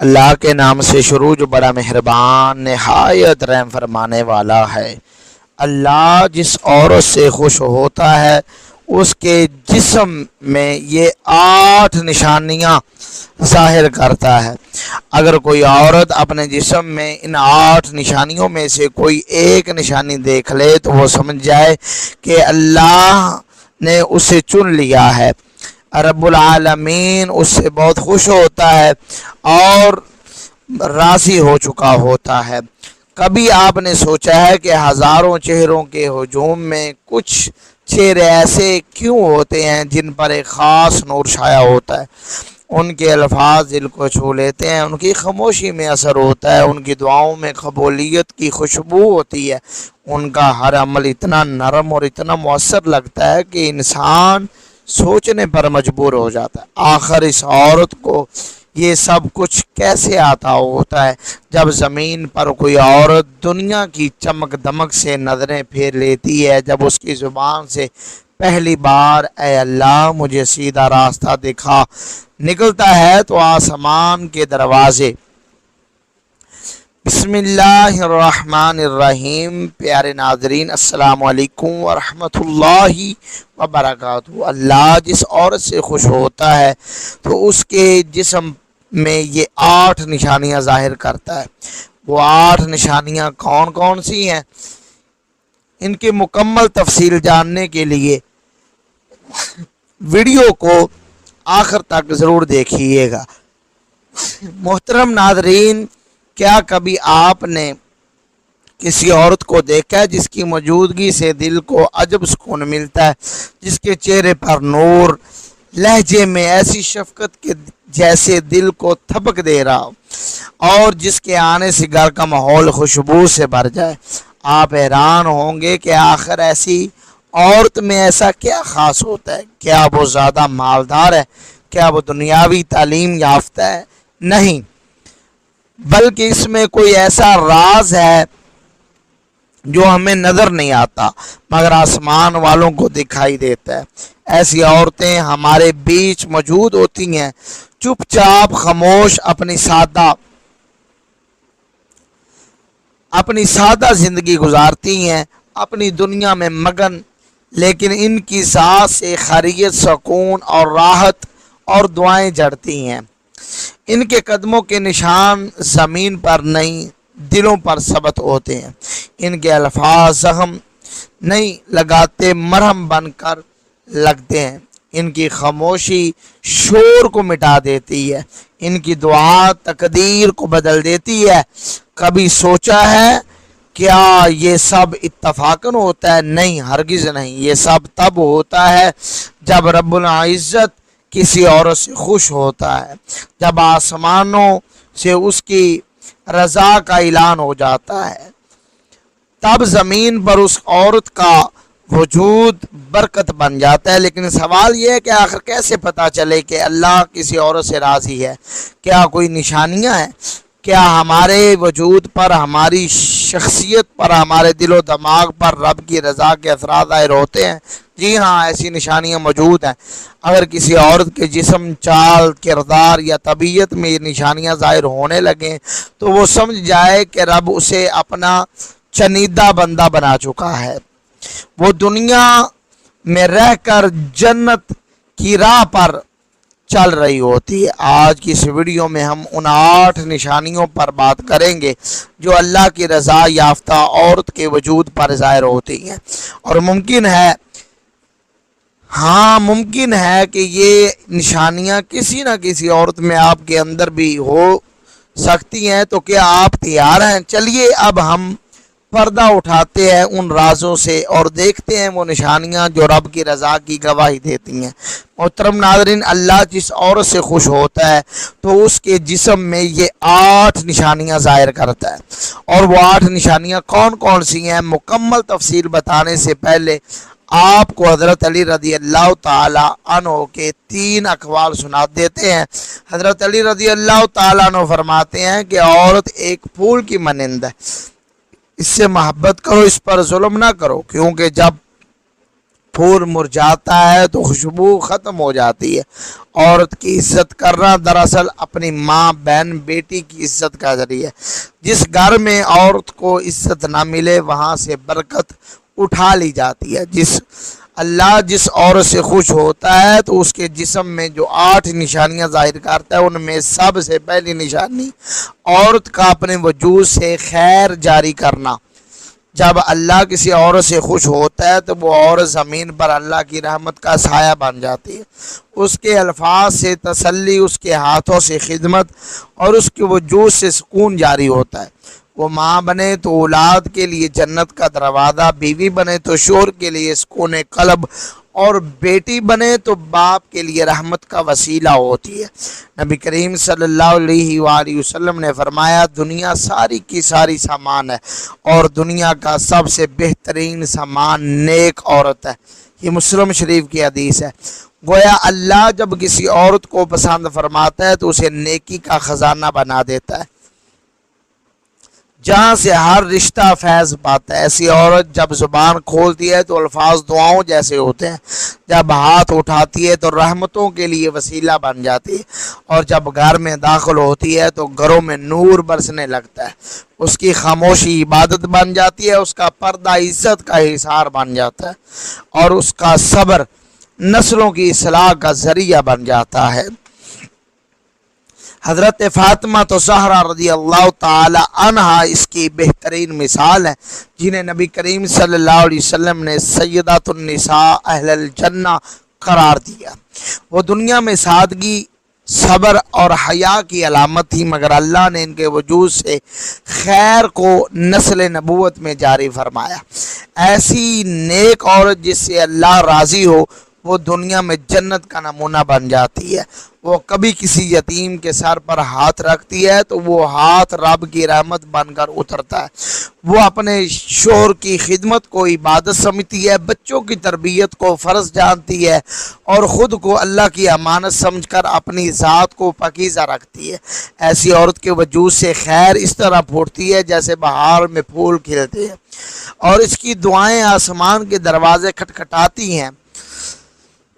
اللہ کے نام سے شروع جو بڑا مہربان نہایت رحم فرمانے والا ہے۔ اللہ جس عورت سے خوش ہوتا ہے اس کے جسم میں یہ 8 نشانیاں ظاہر کرتا ہے۔ اگر کوئی عورت اپنے جسم میں ان 8 نشانیوں میں سے کوئی ایک نشانی دیکھ لے تو وہ سمجھ جائے کہ اللہ نے اسے چن لیا ہے، رب العالمین اس سے بہت خوش ہوتا ہے اور راضی ہو چکا ہوتا ہے۔ کبھی آپ نے سوچا ہے کہ ہزاروں چہروں کے ہجوم میں کچھ چہرے ایسے کیوں ہوتے ہیں جن پر ایک خاص نور شائع ہوتا ہے؟ ان کے الفاظ دل کو چھو لیتے ہیں، ان کی خاموشی میں اثر ہوتا ہے، ان کی دعاؤں میں قبولیت کی خوشبو ہوتی ہے، ان کا ہر عمل اتنا نرم اور اتنا مؤثر لگتا ہے کہ انسان سوچنے پر مجبور ہو جاتا ہے۔ آخر اس عورت کو یہ سب کچھ کیسے آتا ہوتا ہے؟ جب زمین پر کوئی عورت دنیا کی چمک دمک سے نظریں پھیر لیتی ہے، جب اس کی زبان سے پہلی بار اے اللہ مجھے سیدھا راستہ دکھا نکلتا ہے تو آسمان کے دروازے بسم اللہ الرحمن الرحیم۔ پیارے ناظرین السلام علیکم ورحمۃ اللہ وبرکاتہ۔ اللہ جس عورت سے خوش ہوتا ہے تو اس کے جسم میں یہ 8 نشانیاں ظاہر کرتا ہے۔ وہ 8 نشانیاں کون کون سی ہیں؟ ان کی مکمل تفصیل جاننے کے لیے ویڈیو کو آخر تک ضرور دیکھیے گا۔ محترم ناظرین، کیا کبھی آپ نے کسی عورت کو دیکھا ہے جس کی موجودگی سے دل کو عجب سکون ملتا ہے، جس کے چہرے پر نور، لہجے میں ایسی شفقت کے جیسے دل کو تھپک دے رہا ہو، اور جس کے آنے سے گھر کا ماحول خوشبو سے بھر جائے؟ آپ حیران ہوں گے کہ آخر ایسی عورت میں ایسا کیا خاص ہوتا ہے؟ کیا وہ زیادہ مالدار ہے؟ کیا وہ دنیاوی تعلیم یافتہ ہے؟ نہیں، بلکہ اس میں کوئی ایسا راز ہے جو ہمیں نظر نہیں آتا مگر آسمان والوں کو دکھائی دیتا ہے۔ ایسی عورتیں ہمارے بیچ موجود ہوتی ہیں، چپ چاپ خاموش، اپنی سادہ زندگی گزارتی ہیں، اپنی دنیا میں مگن، لیکن ان کی ذات سے خیریت، سکون اور راحت اور دعائیں جڑتی ہیں۔ ان کے قدموں کے نشان زمین پر نہیں دلوں پر ثبت ہوتے ہیں۔ ان کے الفاظ زخم نہیں لگاتے، مرہم بن کر لگتے ہیں۔ ان کی خاموشی شور کو مٹا دیتی ہے، ان کی دعا تقدیر کو بدل دیتی ہے۔ کبھی سوچا ہے کیا یہ سب اتفاقاً ہوتا ہے؟ نہیں، ہرگز نہیں۔ یہ سب تب ہوتا ہے جب رب العزت کسی عورت سے خوش ہوتا ہے، جب آسمانوں سے اس کی رضا کا اعلان ہو جاتا ہے، تب زمین پر اس عورت کا وجود برکت بن جاتا ہے۔ لیکن سوال یہ ہے کہ آخر کیسے پتہ چلے کہ اللہ کسی عورت سے راضی ہے؟ کیا کوئی نشانیاں ہیں؟ کیا ہمارے وجود پر، ہماری شخصیت پر، ہمارے دل و دماغ پر رب کی رضا کے اثرات ظاہر ہوتے ہیں؟ جی ہاں، ایسی نشانیاں موجود ہیں۔ اگر کسی عورت کے جسم، چال، کردار یا طبیعت میں یہ نشانیاں ظاہر ہونے لگیں تو وہ سمجھ جائے کہ رب اسے اپنا چنیدہ بندہ بنا چکا ہے۔ وہ دنیا میں رہ کر جنت کی راہ پر چل رہی ہوتی ہے۔ آج کی اس ویڈیو میں ہم ان 8 نشانیوں پر بات کریں گے جو اللہ کی رضا یافتہ عورت کے وجود پر ظاہر ہوتی ہیں، اور ممکن ہے کہ یہ نشانیاں کسی نہ کسی عورت میں آپ کے اندر بھی ہو سکتی ہیں۔ تو کیا آپ تیار ہیں؟ چلیے اب ہم پردہ اٹھاتے ہیں ان رازوں سے اور دیکھتے ہیں وہ نشانیاں جو رب کی رضا کی گواہی دیتی ہیں۔ محترم ناظرین، اللہ جس عورت سے خوش ہوتا ہے تو اس کے جسم میں یہ 8 نشانیاں ظاہر کرتا ہے، اور وہ 8 نشانیاں کون کون سی ہیں؟ مکمل تفصیل بتانے سے پہلے آپ کو حضرت علی رضی اللہ تعالی عنہ کے 3 اقوال سنا دیتے ہیں۔ حضرت علی رضی اللہ تعالی عنہ فرماتے ہیں کہ عورت ایک پھول کی مانند ہے، اس سے محبت کرو، اس پر ظلم نہ کرو، کیونکہ جب پھول مرجھاتا ہے تو خوشبو ختم ہو جاتی ہے۔ عورت کی عزت کرنا دراصل اپنی ماں، بہن، بیٹی کی عزت کا ذریعہ ہے۔ جس گھر میں عورت کو عزت نہ ملے وہاں سے برکت اٹھا لی جاتی ہے۔ اللہ جس عورت سے خوش ہوتا ہے تو اس کے جسم میں جو 8 نشانیاں ظاہر کرتا ہے ان میں سب سے پہلی نشانی عورت کا اپنے وجود سے خیر جاری کرنا۔ جب اللہ کسی عورت سے خوش ہوتا ہے تو وہ عورت زمین پر اللہ کی رحمت کا سایہ بن جاتی ہے۔ اس کے الفاظ سے تسلی، اس کے ہاتھوں سے خدمت اور اس کے وجود سے سکون جاری ہوتا ہے۔ وہ ماں بنے تو اولاد کے لیے جنت کا دروازہ، بیوی بنے تو شوہر کے لیے سکون قلب اور بیٹی بنے تو باپ کے لیے رحمت کا وسیلہ ہوتی ہے۔ نبی کریم صلی اللہ علیہ وآلہ وسلم نے فرمایا دنیا ساری کی ساری سامان ہے اور دنیا کا سب سے بہترین سامان نیک عورت ہے۔ یہ مسلم شریف کی حدیث ہے۔ گویا اللہ جب کسی عورت کو پسند فرماتا ہے تو اسے نیکی کا خزانہ بنا دیتا ہے جہاں سے ہر رشتہ فیض پاتا ہے۔ ایسی عورت جب زبان کھولتی ہے تو الفاظ دعاؤں جیسے ہوتے ہیں، جب ہاتھ اٹھاتی ہے تو رحمتوں کے لیے وسیلہ بن جاتی ہے، اور جب گھر میں داخل ہوتی ہے تو گھروں میں نور برسنے لگتا ہے۔ اس کی خاموشی عبادت بن جاتی ہے، اس کا پردہ عزت کا حصار بن جاتا ہے، اور اس کا صبر نسلوں کی اصلاح کا ذریعہ بن جاتا ہے۔ حضرت فاطمہ زہرا رضی اللہ تعالی عنہا اس کی بہترین مثال ہے، جنہیں نبی کریم صلی اللہ علیہ وسلم نے سیدات النساء اہل الجنہ قرار دیا۔ وہ دنیا میں سادگی، صبر اور حیا کی علامت تھی، مگر اللہ نے ان کے وجود سے خیر کو نسل نبوت میں جاری فرمایا۔ ایسی نیک عورت جس سے اللہ راضی ہو وہ دنیا میں جنت کا نمونہ بن جاتی ہے۔ وہ کبھی کسی یتیم کے سر پر ہاتھ رکھتی ہے تو وہ ہاتھ رب کی رحمت بن کر اترتا ہے۔ وہ اپنے شوہر کی خدمت کو عبادت سمجھتی ہے، بچوں کی تربیت کو فرض جانتی ہے اور خود کو اللہ کی امانت سمجھ کر اپنی ذات کو پاکیزہ رکھتی ہے۔ ایسی عورت کے وجود سے خیر اس طرح پھوٹتی ہے جیسے بہار میں پھول کھلتے ہیں، اور اس کی دعائیں آسمان کے دروازے کھٹکھٹاتی ہیں۔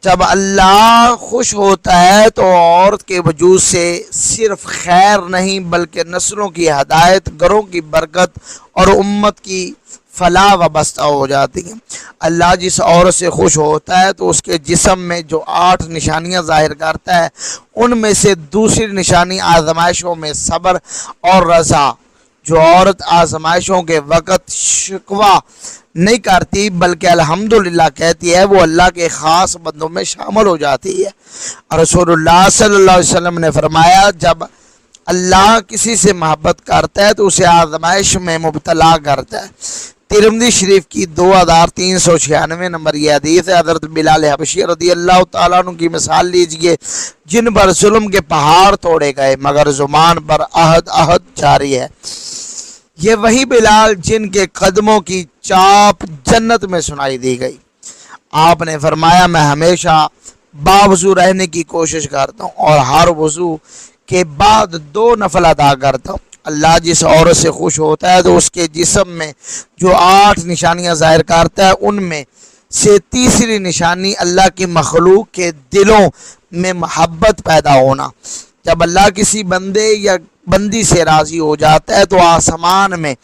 جب اللہ خوش ہوتا ہے تو عورت کے وجود سے صرف خیر نہیں بلکہ نسلوں کی ہدایت، گھروں کی برکت اور امت کی فلاح وابستہ ہو جاتی ہے۔ اللہ جس عورت سے خوش ہوتا ہے تو اس کے جسم میں جو 8 نشانیاں ظاہر کرتا ہے ان میں سے دوسری نشانی آزمائشوں میں صبر اور رضا۔ جو عورت آزمائشوں کے وقت شکوہ نہیں کرتی بلکہ الحمدللہ کہتی ہے وہ اللہ کے خاص بندوں میں شامل ہو جاتی ہے۔ رسول اللہ صلی اللہ علیہ وسلم نے فرمایا جب اللہ کسی سے محبت کرتا ہے تو اسے آزمائش میں مبتلا کرتا ہے۔ ترمذی شریف کی 2396 نمبر یہ حدیث ہے۔ حضرت بلال حبشی رضی اللہ تعالیٰ عنہ کی مثال لیجئے، جن پر ظلم کے پہاڑ توڑے گئے مگر زبان پر عہد جاری ہے۔ یہ وہی بلال جن کے قدموں کی چاپ جنت میں سنائی دی گئی۔ آپ نے فرمایا میں ہمیشہ باوضو رہنے کی کوشش کرتا ہوں اور ہر وضو کے بعد 2 نفل ادا کرتا ہوں۔ اللہ جس عورت سے خوش ہوتا ہے تو اس کے جسم میں جو 8 نشانیاں ظاہر کرتا ہے ان میں سے تیسری نشانی اللہ کی مخلوق کے دلوں میں محبت پیدا ہونا۔ جب اللہ کسی بندے یا بندی سے راضی ہو جاتا ہے تو آسمان میں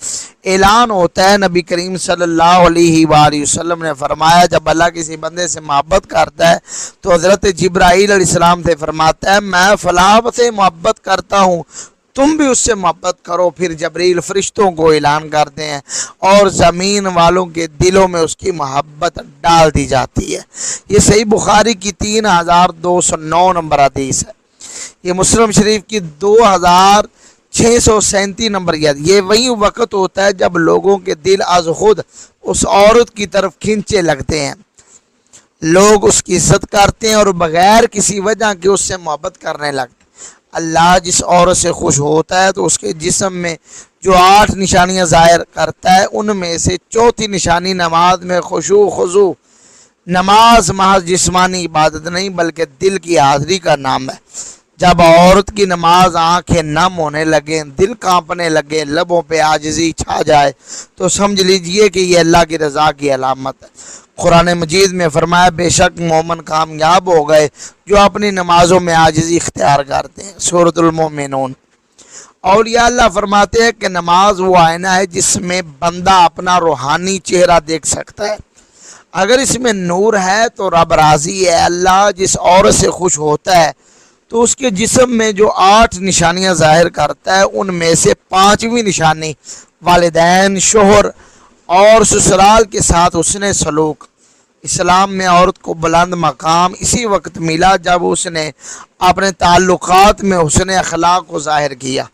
اعلان ہوتا ہے۔ نبی کریم صلی اللہ علیہ وآلہ وسلم نے فرمایا جب اللہ کسی بندے سے محبت کرتا ہے تو حضرت جبرائیل علیہ السلام سے فرماتا ہے میں فلاں سے محبت کرتا ہوں، تم بھی اس سے محبت کرو۔ پھر جبرائیل فرشتوں کو اعلان کرتے ہیں اور زمین والوں کے دلوں میں اس کی محبت ڈال دی جاتی ہے۔ یہ صحیح بخاری کی 3209 نمبر حدیث ہے۔ یہ مسلم شریف کی 2637 نمبر یہ وہی وقت ہوتا ہے جب لوگوں کے دل از خود اس عورت کی طرف کھینچے لگتے ہیں، لوگ اس کی عزت کرتے ہیں اور بغیر کسی وجہ کے اس سے محبت کرنے لگتے ہیں۔ اللہ جس عورت سے خوش ہوتا ہے تو اس کے جسم میں جو 8 نشانیاں ظاہر کرتا ہے ان میں سے چوتھی نشانی نماز میں خشوع خضوع۔ نماز محض جسمانی عبادت نہیں بلکہ دل کی حاضری کا نام ہے۔ جب عورت کی نماز آنکھیں نم ہونے لگیں، دل کانپنے لگے، لبوں پہ عاجزی چھا جائے، تو سمجھ لیجئے کہ یہ اللہ کی رضا کی علامت ہے۔ قرآن مجید میں فرمایا بے شک مومن کامیاب ہو گئے جو اپنی نمازوں میں عاجزی اختیار کرتے ہیں، سورۃ المومنون۔ اولیاء اللہ فرماتے ہیں کہ نماز وہ آئینہ ہے جس میں بندہ اپنا روحانی چہرہ دیکھ سکتا ہے۔ اگر اس میں نور ہے تو رب راضی ہے۔ اللہ جس عورت سے خوش ہوتا ہے تو اس کے جسم میں جو 8 نشانیاں ظاہر کرتا ہے ان میں سے 5ویں نشانی والدین، شوہر اور سسرال کے ساتھ حسن سلوک۔ اسلام میں عورت کو بلند مقام اسی وقت ملا جب اس نے اپنے تعلقات میں حسن اخلاق کو ظاہر کیا۔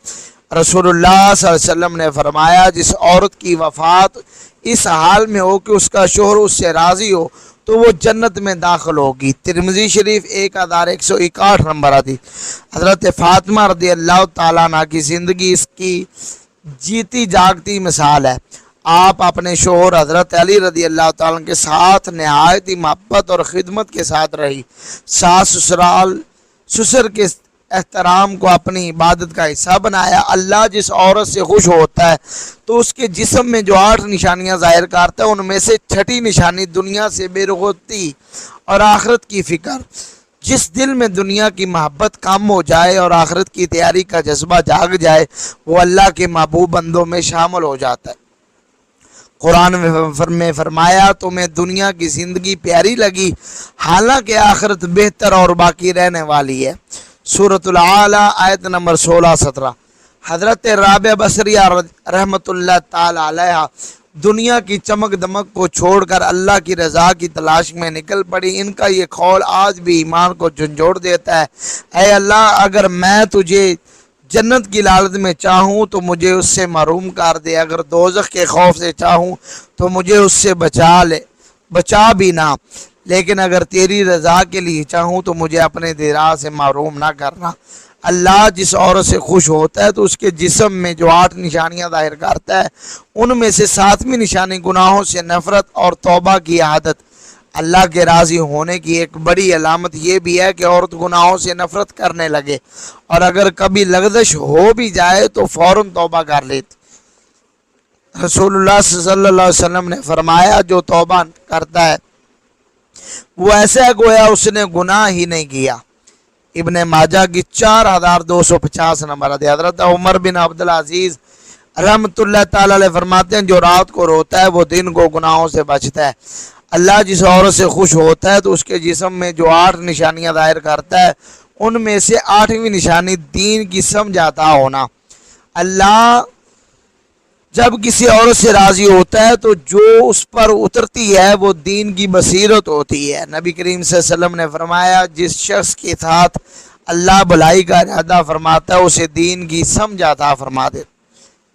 رسول اللہ صلی اللہ علیہ وسلم نے فرمایا جس عورت کی وفات اس حال میں ہو کہ اس کا شوہر اس سے راضی ہو تو وہ جنت میں داخل ہوگی۔ ترمذی شریف 1161 نمبر حدیث۔ حضرت فاطمہ رضی اللہ تعالیٰ عنہ کی زندگی اس کی جیتی جاگتی مثال ہے۔ آپ اپنے شوہر حضرت علی رضی اللہ تعالیٰ عنہ کے ساتھ نہایت ہی محبت اور خدمت کے ساتھ رہی۔ ساس سسر کے احترام کو اپنی عبادت کا حصہ بنایا۔ اللہ جس عورت سے خوش ہوتا ہے تو اس کے جسم میں جو 8 نشانیاں ظاہر کرتا ہے ان میں سے 6ٹھی نشانی دنیا سے بے رغبتی اور آخرت کی فکر۔ جس دل میں دنیا کی محبت کم ہو جائے اور آخرت کی تیاری کا جذبہ جاگ جائے وہ اللہ کے محبوب بندوں میں شامل ہو جاتا ہے۔ قرآن میں فرمایا تمہیں دنیا کی زندگی پیاری لگی حالانکہ آخرت بہتر اور باقی رہنے والی ہے، سورۃ الاعلیٰ آیت نمبر 16-17۔ حضرت رابعہ بصریہ رحمۃ اللہ تعالی علیہ دنیا کی چمک دمک کو چھوڑ کر اللہ کی رضا کی تلاش میں نکل پڑی۔ ان کا یہ قول آج بھی ایمان کو جھنجھوڑ دیتا ہے۔ اے اللہ اگر میں تجھے جنت کی لالچ میں چاہوں تو مجھے اس سے محروم کر دے، اگر دوزخ کے خوف سے چاہوں تو مجھے اس سے بچا بھی نہ، لیکن اگر تیری رضا کے لیے چاہوں تو مجھے اپنے دیدار سے محروم نہ کرنا۔ اللہ جس عورت سے خوش ہوتا ہے تو اس کے جسم میں جو 8 نشانیاں ظاہر کرتا ہے ان میں سے 7ویں نشانی گناہوں سے نفرت اور توبہ کی عادت۔ اللہ کے راضی ہونے کی ایک بڑی علامت یہ بھی ہے کہ عورت گناہوں سے نفرت کرنے لگے اور اگر کبھی لغزش ہو بھی جائے تو فوراً توبہ کر لیتی۔ رسول اللہ صلی اللہ علیہ وسلم نے فرمایا جو توبہ کرتا ہے وہ ایسا گویا اس نے گناہ ہی نہیں کیا۔ ابن ماجہ کی 4250 نمبر حدیث۔ حضرت عمر بن عبدالعزیز رحمۃ اللہ تعالی علیہ فرماتے ہیں جو رات کو روتا ہے وہ دن کو گناہوں سے بچتا ہے۔ اللہ جس عورت سے خوش ہوتا ہے تو اس کے جسم میں جو 8 نشانیاں ظاہر کرتا ہے ان میں سے 8ویں نشانی دین کی سمجھ عطا ہونا۔ اللہ جب کسی عورت سے راضی ہوتا ہے تو جو اس پر اترتی ہے وہ دین کی بصیرت ہوتی ہے۔ نبی کریم صلی اللہ علیہ وسلم نے فرمایا جس شخص کے ساتھ اللہ بھلائی کا ارادہ فرماتا ہے اسے دین کی سمجھ عطا فرما دے۔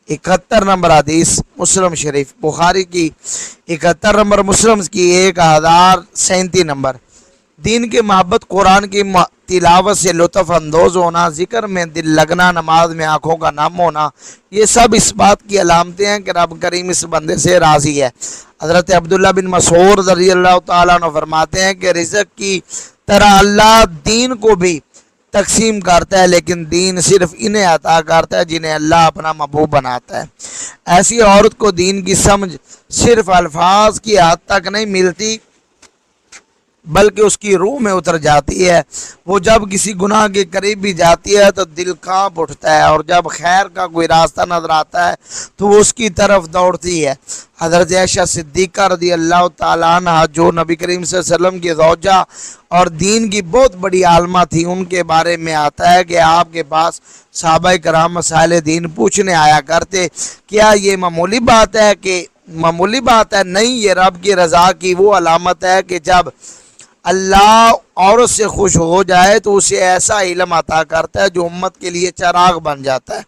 71 نمبر حدیث مسلم شریف، بخاری کی 71 نمبر، مسلم کی 1037 نمبر۔ دین کی محبت، قرآن کی تلاوت سے لطف اندوز ہونا، ذکر میں دل لگنا، نماز میں آنکھوں کا نم ہونا، یہ سب اس بات کی علامتیں ہیں کہ رب کریم اس بندے سے راضی ہے۔ حضرت عبداللہ بن مسعود رضی اللہ تعالیٰ عنہ فرماتے ہیں کہ رزق کی طرح اللہ دین کو بھی تقسیم کرتا ہے لیکن دین صرف انہیں عطا کرتا ہے جنہیں اللہ اپنا محبوب بناتا ہے۔ ایسی عورت کو دین کی سمجھ صرف الفاظ کی حد تک نہیں ملتی بلکہ اس کی روح میں اتر جاتی ہے۔ وہ جب کسی گناہ کے قریب بھی جاتی ہے تو دل کانپ اٹھتا ہے اور جب خیر کا کوئی راستہ نظر آتا ہے تو وہ اس کی طرف دوڑتی ہے۔ حضرت عائشہ صدیقہ رضی اللہ تعالیٰ عنہ جو نبی کریم صلی اللہ علیہ وسلم کی زوجہ اور دین کی بہت بڑی عالمہ تھی، ان کے بارے میں آتا ہے کہ آپ کے پاس صحابہ کرام مسائل دین پوچھنے آیا کرتے۔ کیا یہ معمولی بات ہے؟ نہیں، یہ رب کی رضا کی وہ علامت ہے کہ جب اللہ عورت سے خوش ہو جائے تو اسے ایسا علم عطا کرتا ہے جو امت کے لیے چراغ بن جاتا ہے۔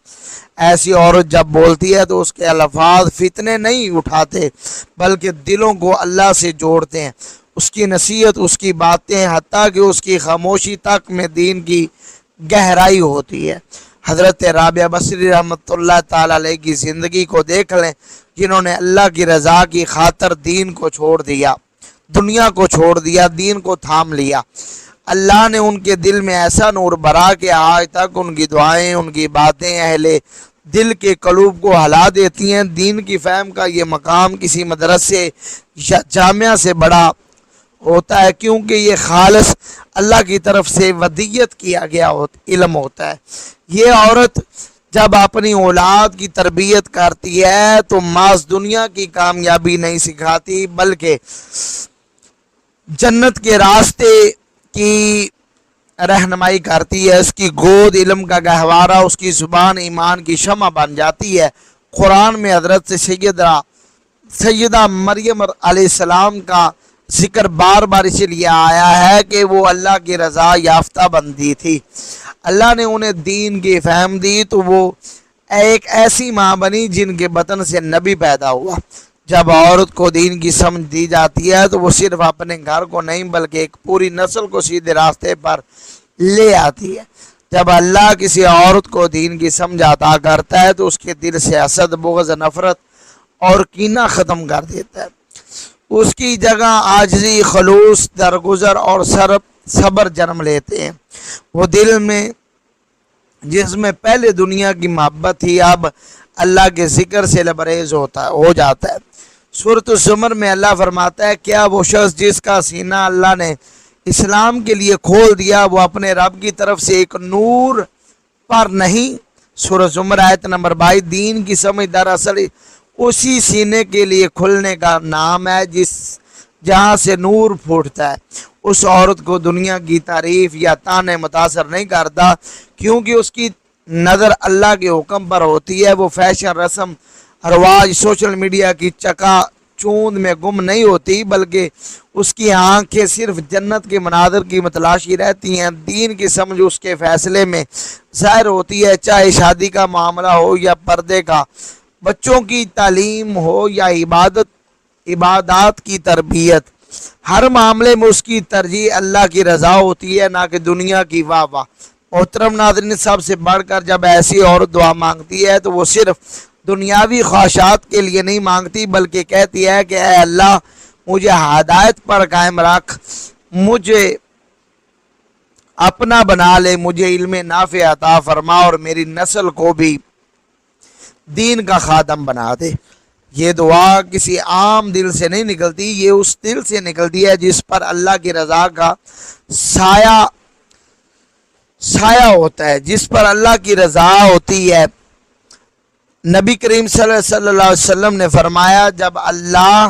ایسی عورت جب بولتی ہے تو اس کے الفاظ فتنے نہیں اٹھاتے بلکہ دلوں کو اللہ سے جوڑتے ہیں۔ اس کی نصیحت، اس کی باتیں، حتیٰ کہ اس کی خاموشی تک میں دین کی گہرائی ہوتی ہے۔ حضرت رابعہ بصری رحمۃ اللہ تعالی علیہ کی زندگی کو دیکھ لیں، جنہوں نے اللہ کی رضا کی خاطر دین کو چھوڑ دیا، دنیا کو چھوڑ دیا، دین کو تھام لیا۔ اللہ نے ان کے دل میں ایسا نور بھرا کہ آج تک ان کی دعائیں، ان کی باتیں اہل دل کے قلوب کو ہلا دیتی ہیں۔ دین کی فہم کا یہ مقام کسی مدرسے یا جامعہ سے بڑا ہوتا ہے، کیونکہ یہ خالص اللہ کی طرف سے ودیت کیا گیا علم ہوتا ہے۔ یہ عورت جب اپنی اولاد کی تربیت کرتی ہے تو محض دنیا کی کامیابی نہیں سکھاتی بلکہ جنت کے راستے کی رہنمائی کرتی ہے۔ اس کی گود علم کا گہوارہ، اس کی زبان ایمان کی شمع بن جاتی ہے۔ قرآن میں حضرت سیدہ مریم علیہ السلام کا ذکر بار بار اس لیے آیا ہے کہ وہ اللہ کی رضا یافتہ بندی تھی۔ اللہ نے انہیں دین کی فہم دی تو وہ ایک ایسی ماں بنی جن کے بطن سے نبی پیدا ہوا۔ جب عورت کو دین کی سمجھ دی جاتی ہے تو وہ صرف اپنے گھر کو نہیں بلکہ ایک پوری نسل کو سیدھے راستے پر لے آتی ہے۔ جب اللہ کسی عورت کو دین کی سمجھ عطا کرتا ہے تو اس کے دل سے حسد، بغض، نفرت اور کینہ ختم کر دیتا ہے۔ اس کی جگہ عاجزی، خلوص، درگزر اور صبر جنم لیتے ہیں۔ وہ دل میں جس میں پہلے دنیا کی محبت تھی اب اللہ کے ذکر سے لبریز ہو جاتا ہے۔ سورۃ الزمر میں اللہ فرماتا ہے، کیا وہ شخص جس کا سینہ اللہ نے اسلام کے لیے کھول دیا وہ اپنے رب کی طرف سے ایک نور پر نہیں؟ سورۃ زمر آیت نمبر 22۔ دین کی سمجھ دراصل اسی سینے کے لیے کھلنے کا نام ہے جہاں سے نور پھوٹتا ہے۔ اس عورت کو دنیا کی تعریف یا طعنے متاثر نہیں کرتا کیونکہ اس کی نظر اللہ کے حکم پر ہوتی ہے۔ وہ فیشن، رسم، رواج، سوشل میڈیا کی چکا چوند میں گم نہیں ہوتی بلکہ اس کی آنکھیں صرف جنت کے مناظر کی متلاشی رہتی ہیں۔ دین کی سمجھ اس کے فیصلے میں ظاہر ہوتی ہے، چاہے شادی کا معاملہ ہو یا پردے کا، بچوں کی تعلیم ہو یا عبادات کی تربیت۔ ہر معاملے میں اس کی ترجیح اللہ کی رضا ہوتی ہے، نہ کہ دنیا کی واہ واہ۔ محترم ناظرین، سب سے بڑھ کر جب ایسی عورت دعا مانگتی ہے تو وہ صرف دنیاوی خواہشات کے لیے نہیں مانگتی بلکہ کہتی ہے کہ اے اللہ مجھے ہدایت پر قائم رکھ، مجھے اپنا بنا لے، مجھے علم نافع عطا فرما اور میری نسل کو بھی دین کا خادم بنا دے۔ یہ دعا کسی عام دل سے نہیں نکلتی، یہ اس دل سے نکلتی ہے جس پر اللہ کی رضا کا سایہ ہوتا ہے، جس پر اللہ کی رضا ہوتی ہے۔ نبی کریم صلی اللہ علیہ وسلم نے فرمایا، جب اللہ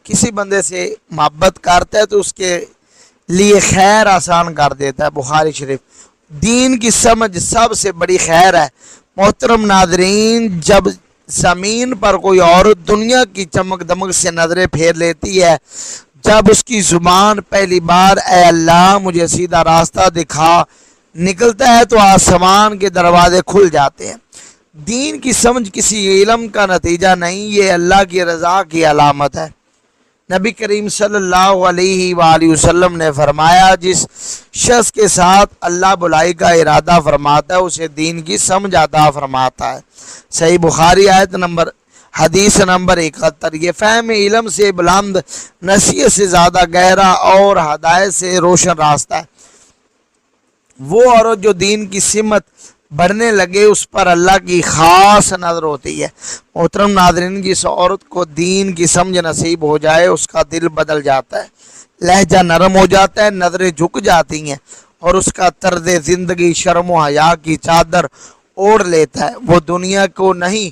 کسی بندے سے محبت کرتا ہے تو اس کے لیے خیر آسان کر دیتا ہے۔ بخاری شریف۔ دین کی سمجھ سب سے بڑی خیر ہے۔ محترم ناظرین، جب زمین پر کوئی عورت دنیا کی چمک دمک سے نظریں پھیر لیتی ہے، جب اس کی زبان پہلی بار اے اللہ مجھے سیدھا راستہ دکھا نکلتا ہے تو آسمان کے دروازے کھل جاتے ہیں۔ دین کی سمجھ کسی علم کا نتیجہ نہیں، یہ اللہ کی رضا کی علامت ہے۔ نبی کریم صلی اللہ علیہ وآلہ وسلم نے فرمایا، جس شخص کے ساتھ اللہ بلائی کا ارادہ فرماتا ہے اسے دین کی سمجھ عطا فرماتا ہے۔ صحیح بخاری حدیث نمبر 71۔ یہ فہم علم سے بلند، نصیحت سے زیادہ گہرا اور ہدایت سے روشن راستہ ہے۔ وہ عورت جو دین کی سمت بڑھنے لگے اس پر اللہ کی خاص نظر ہوتی ہے۔ محترم ناظرین، جس عورت کو دین کی سمجھ نصیب ہو جائے اس کا دل بدل جاتا ہے، لہجہ نرم ہو جاتا ہے، نظریں جھک جاتی ہیں اور اس کا طرز زندگی شرم و حیا کی چادر اوڑھ لیتا ہے۔ وہ دنیا کو نہیں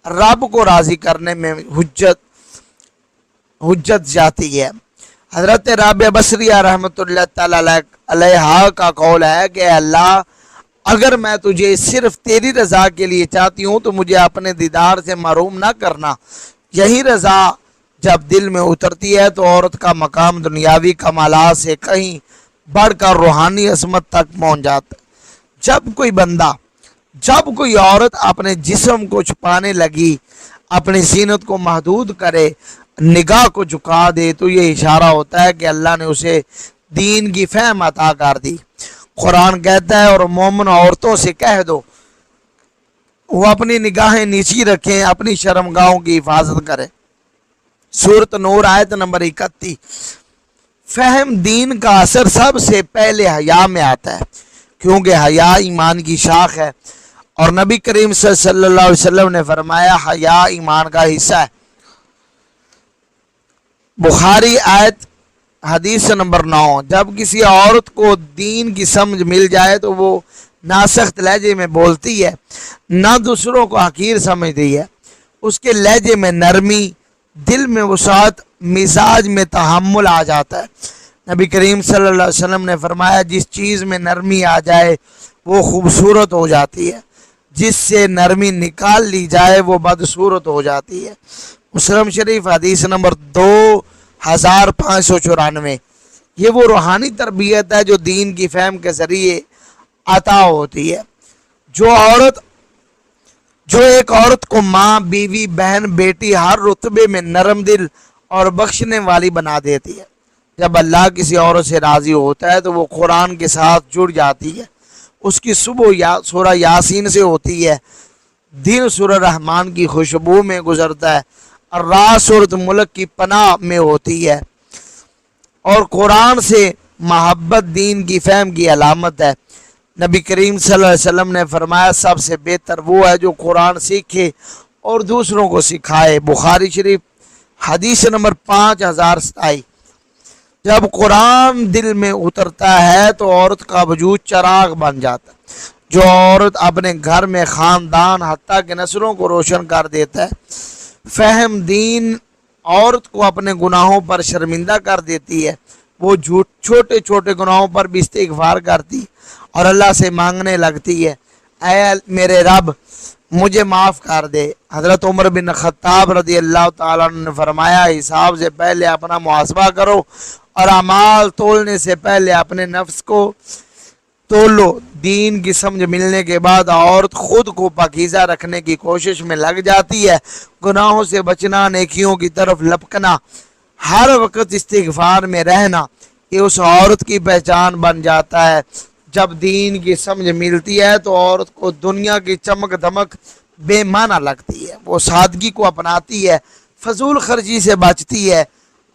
رب کو راضی کرنے میں حجت جاتی ہے۔ حضرت رابعہ بصریہ رحمۃ اللہ تعالی علیہا کا قول ہے کہ اے اللہ اگر میں تجھے صرف تیری رضا کے لیے چاہتی ہوں تو مجھے اپنے دیدار سے محروم نہ کرنا۔ یہی رضا جب دل میں اترتی ہے تو عورت کا مقام دنیاوی کمالات سے کہیں بڑھ کر روحانی عظمت تک پہنچ جاتا ہے۔ جب کوئی عورت اپنے جسم کو چھپانے لگی، اپنی زینت کو محدود کرے، نگاہ کو جھکا دے تو یہ اشارہ ہوتا ہے کہ اللہ نے اسے دین کی فہم عطا کر دی۔ قرآن کہتا ہے اور مومن عورتوں سے کہہ دو وہ اپنی نگاہیں نیچی رکھیں، اپنی شرمگاہوں کی حفاظت کریں۔ سورۃ نور آیت نمبر 31۔ فہم دین کا اثر سب سے پہلے حیا میں آتا ہے، کیونکہ حیا ایمان کی شاخ ہے، اور نبی کریم صلی اللہ علیہ وسلم نے فرمایا حیا ایمان کا حصہ ہے۔ بخاری آیت حدیث نمبر 9، جب کسی عورت کو دین کی سمجھ مل جائے تو وہ نہ سخت لہجے میں بولتی ہے، نہ دوسروں کو حقیر سمجھتی ہے، اس کے لہجے میں نرمی، دل میں وسعت، مزاج میں تحمل آ جاتا ہے۔ نبی کریم صلی اللہ علیہ وسلم نے فرمایا جس چیز میں نرمی آ جائے وہ خوبصورت ہو جاتی ہے، جس سے نرمی نکال لی جائے وہ بدصورت ہو جاتی ہے۔ مسلم شریف حدیث نمبر 2594۔ یہ وہ روحانی تربیت ہے جو دین کی فہم کے ذریعے عطا ہوتی ہے، جو ایک عورت کو ماں، بیوی، بہن، بیٹی ہر رتبے میں نرم دل اور بخشنے والی بنا دیتی ہے۔ جب اللہ کسی عورت سے راضی ہوتا ہے تو وہ قرآن کے ساتھ جڑ جاتی ہے، اس کی صبح سورہ یاسین سے ہوتی ہے، دن سورہ رحمان کی خوشبو میں گزرتا ہے، اور رات سورۃ ملک کی پناہ میں ہوتی ہے، اور قرآن سے محبت دین کی فہم کی علامت ہے۔ نبی کریم صلی اللہ علیہ وسلم نے فرمایا سب سے بہتر وہ ہے جو قرآن سیکھے اور دوسروں کو سکھائے۔ بخاری شریف حدیث نمبر 5027۔ جب قرآن دل میں اترتا ہے تو عورت کا وجود چراغ بن جاتا ہے۔ جو عورت اپنے گھر میں خاندان حتیٰ کہ نسلوں کو روشن کر دیتا ہے۔ فہم دین عورت کو اپنے گناہوں پر شرمندہ کر دیتی ہے، وہ چھوٹے چھوٹے گناہوں پر بھی استغفار کرتی اور اللہ سے مانگنے لگتی ہے، اے میرے رب مجھے معاف کر دے۔ حضرت عمر بن خطاب رضی اللہ تعالیٰ عنہ نے فرمایا حساب سے پہلے اپنا محاسبہ کرو اور اعمال تولنے سے پہلے اپنے نفس کو تولو۔ دین کی سمجھ ملنے کے بعد عورت خود کو پاکیزہ رکھنے کی کوشش میں لگ جاتی ہے، گناہوں سے بچنا، نیکیوں کی طرف لپکنا، ہر وقت استغفار میں رہنا، یہ اس عورت کی پہچان بن جاتا ہے۔ جب دین کی سمجھ ملتی ہے تو عورت کو دنیا کی چمک دمک بے معنی لگتی ہے، وہ سادگی کو اپناتی ہے، فضول خرچی سے بچتی ہے،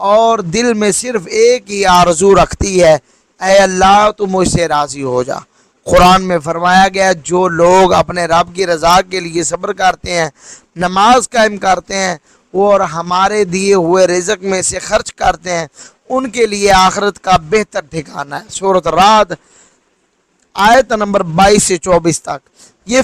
اور دل میں صرف ایک ہی آرزو رکھتی ہے، اے اللہ تو مجھ سے راضی ہو جا۔ قرآن میں فرمایا گیا جو لوگ اپنے رب کی رضا کے لیے صبر کرتے ہیں، نماز قائم کرتے ہیں اور ہمارے دیے ہوئے رزق میں سے خرچ کرتے ہیں، ان کے لیے آخرت کا بہتر ٹھکانہ ہے۔ سورۃ رعد آیت نمبر 22 سے 24 تک۔ یہ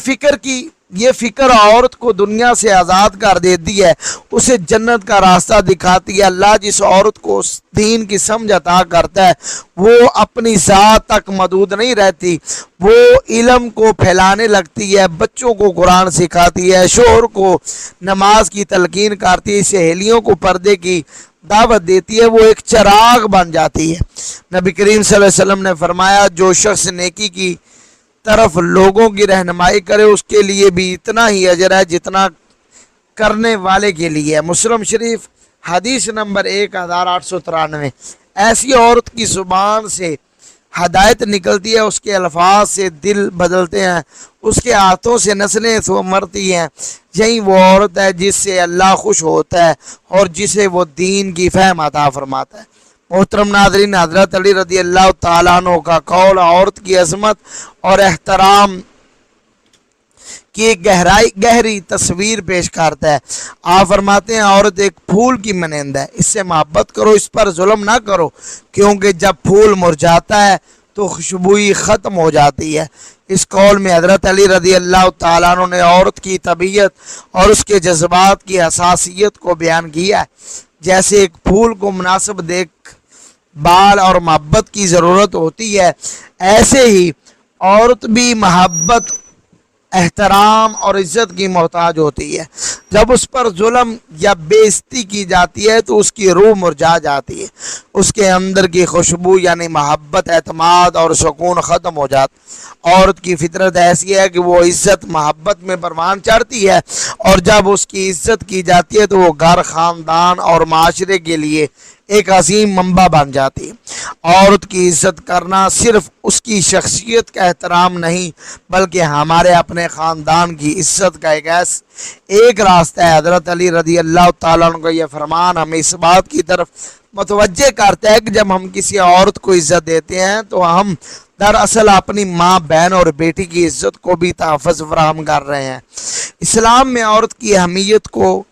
فکر عورت کو دنیا سے آزاد کر دیتی ہے، اسے جنت کا راستہ دکھاتی ہے۔ اللہ جس عورت کو دین کی سمجھ عطا کرتا ہے وہ اپنی ذات تک محدود نہیں رہتی، وہ علم کو پھیلانے لگتی ہے، بچوں کو قرآن سکھاتی ہے، شوہر کو نماز کی تلقین کرتی ہے، سہیلیوں کو پردے کی دعوت دیتی ہے، وہ ایک چراغ بن جاتی ہے۔ نبی کریم صلی اللہ علیہ وسلم نے فرمایا جو شخص نیکی کی طرف لوگوں کی رہنمائی کرے اس کے لیے بھی اتنا ہی اجر ہے جتنا کرنے والے کے لیے۔ مسلم شریف حدیث نمبر 1893۔ ایسی عورت کی زبان سے ہدایت نکلتی ہے، اس کے الفاظ سے دل بدلتے ہیں، اس کے ہاتھوں سے نسلیں سنورتی ہیں۔ یہی وہ عورت ہے جس سے اللہ خوش ہوتا ہے اور جسے وہ دین کی فہم عطا فرماتا ہے۔ محترم ناظرین، حضرت علی رضی اللہ تعالیٰ عنہ کا قول عورت کی عظمت اور احترام کی ایک گہری تصویر پیش کرتا ہے۔ آپ فرماتے ہیں عورت ایک پھول کی مانند ہے، اس سے محبت کرو، اس پر ظلم نہ کرو، کیونکہ جب پھول مرجھاتا ہے تو خوشبوئی ختم ہو جاتی ہے۔ اس قول میں حضرت علی رضی اللہ تعالیٰ عنہ نے عورت کی طبیعت اور اس کے جذبات کی حساسیت کو بیان کیا ہے۔ جیسے ایک پھول کو مناسب دیکھ بھال اور محبت کی ضرورت ہوتی ہے، ایسے ہی عورت بھی محبت، احترام اور عزت کی محتاج ہوتی ہے۔ جب اس پر ظلم یا بے عزتی کی جاتی ہے تو اس کی روح مرجھا جاتی ہے، اس کے اندر کی خوشبو یعنی محبت، اعتماد اور سکون ختم ہو جاتا۔ عورت کی فطرت ایسی ہے کہ وہ عزت محبت میں پروان چڑھتی ہے، اور جب اس کی عزت کی جاتی ہے تو وہ گھر، خاندان اور معاشرے کے لیے ایک عظیم منبع بن جاتی ہے۔ عورت کی عزت کرنا صرف اس کی شخصیت کا احترام نہیں بلکہ ہمارے اپنے خاندان کی عزت کا ایک راستہ ہے۔ حضرت علی رضی اللہ تعالیٰ عنہ کا یہ فرمان ہمیں اس بات کی طرف متوجہ کرتا ہے کہ جب ہم کسی عورت کو عزت دیتے ہیں تو ہم دراصل اپنی ماں، بہن اور بیٹی کی عزت کو بھی تحفظ فراہم کر رہے ہیں۔ اسلام میں عورت کی اہمیت کو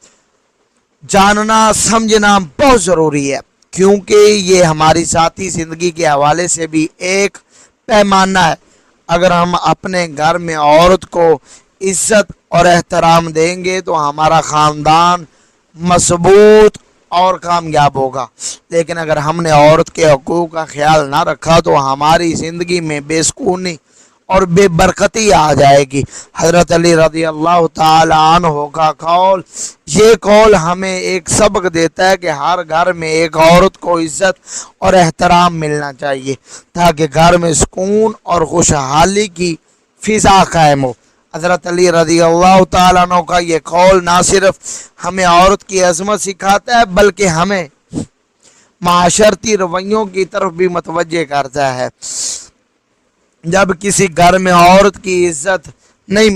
جاننا سمجھنا بہت ضروری ہے، کیونکہ یہ ہماری ذاتی زندگی کے حوالے سے بھی ایک پیمانہ ہے۔ اگر ہم اپنے گھر میں عورت کو عزت اور احترام دیں گے تو ہمارا خاندان مضبوط اور کامیاب ہوگا، لیکن اگر ہم نے عورت کے حقوق کا خیال نہ رکھا تو ہماری زندگی میں بے سکونی اور بے برکتی آ جائے گی۔ حضرت علی رضی اللہ تعالی عنہ کا قول، یہ قول ہمیں ایک سبق دیتا ہے کہ ہر گھر میں ایک عورت کو عزت اور احترام ملنا چاہیے تاکہ گھر میں سکون اور خوشحالی کی فضا قائم ہو۔ حضرت علی رضی اللہ تعالیٰ عنہ کا یہ قول نہ صرف ہمیں عورت کی عظمت سکھاتا ہے بلکہ ہمیں معاشرتی رویوں کی طرف بھی متوجہ کرتا ہے۔ جب کسی گھر میں عورت کی عزت نہیں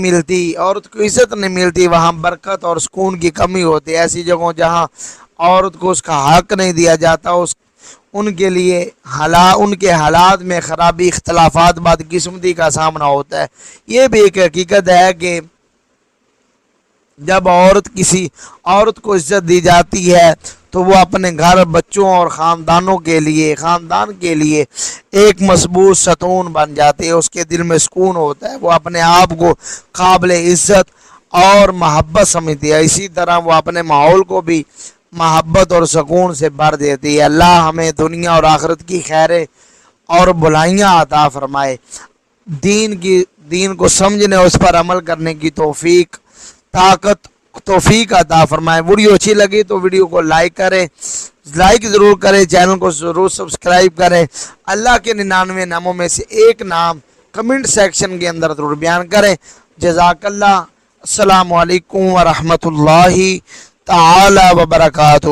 ملتی وہاں برکت اور سکون کی کمی ہوتی ہے۔ ایسی جگہوں جہاں عورت کو اس کا حق نہیں دیا جاتا ان کے حالات میں خرابی، اختلافات، بدقسمتی کا سامنا ہوتا ہے۔ یہ بھی ایک حقیقت ہے کہ جب عورت کو عزت دی جاتی ہے تو وہ اپنے گھر، بچوں اور خاندان کے لیے ایک مضبوط ستون بن جاتی ہے۔ اس کے دل میں سکون ہوتا ہے، وہ اپنے آپ کو قابل عزت اور محبت سمجھتی ہے۔ اسی طرح وہ اپنے ماحول کو بھی محبت اور سکون سے بھر دیتی ہے۔ اللہ ہمیں دنیا اور آخرت کی خیریں اور بھلائیاں عطا فرمائے، دین کو سمجھنے اور اس پر عمل کرنے کی توفیق عطا فرمائے۔ ویڈیو اچھی لگی تو ویڈیو کو لائک ضرور کریں، چینل کو ضرور سبسکرائب کریں۔ اللہ کے 99 ناموں میں سے ایک نام کمنٹ سیکشن کے اندر ضرور بیان کریں۔ جزاک اللہ۔ السلام علیکم ورحمۃ اللہ تعالی وبرکاتہ۔